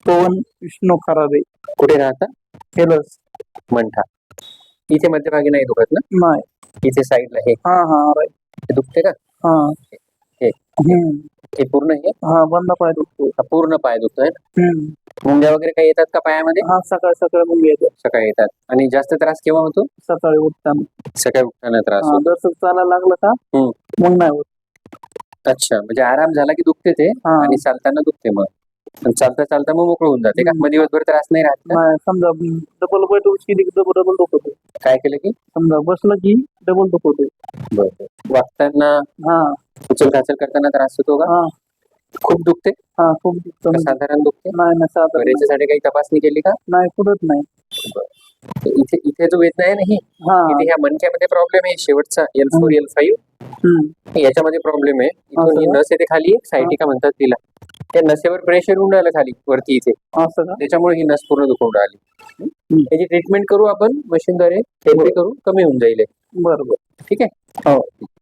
पवन विष्णू खराबे. कुठे राहता? केलंच मंठा. इथे मध्यभागी नाही दुखत ना? नाही. इथे साईडला हे हा राईट. हे दुखते का? हा हे हे पूर्ण हे हा बंद पाय दुखतो. हा, पूर्ण पाय दुखतोय. मुंग्या वगैरे काही येतात का पायामध्ये? हा सकाळी मुंग्या येतात. सकाळी येतात. आणि जास्त त्रास केव्हा होतो? सकाळी उठताना. सकाळी उठताना त्रास हा होतो. जसं चालायला लागलं का मग नाही होत. अच्छा, म्हणजे आराम झाला की दुखते ते हा. आणि चालताना दुखते मग. आणि चालता चालता मग मोकळं होऊन जाते का? मग दिवसभर त्रास नाही राहत का? नाही समजा डबल बैठ केली की डबल दुखत. काय केलं की? समजा बसलं की डबल दुखत. बरं. वागताना हा उचल खाचल करताना त्रास होतो का? हा खूप दुखते? हा खूप दुखतं. का साधारण दुखते? नाही साधारण बरं, याच्यासाठी काही तपासणी केली का? नाही कुठत नाही. तर इथे इथे जो वेदना आहे ना ही, इथे ह्या मणक्यामध्ये प्रॉब्लेम आहे. शेवटचा L4 L5 याच्यामध्ये प्रॉब्लेम आहे. इथून ही नस येते खाली, सायटिका म्हणतात तिला. त्या नसेवर प्रेशर येऊन राहिलं खाली वरती इथे. असं का? त्याच्यामुळे ही नस पूर्ण दुखून राहिली. त्याची ट्रीटमेंट करू आपण मशीनद्वारे, थेरपी करू, कमी होऊन जाईल. बरोबर ठीक आहे. हो.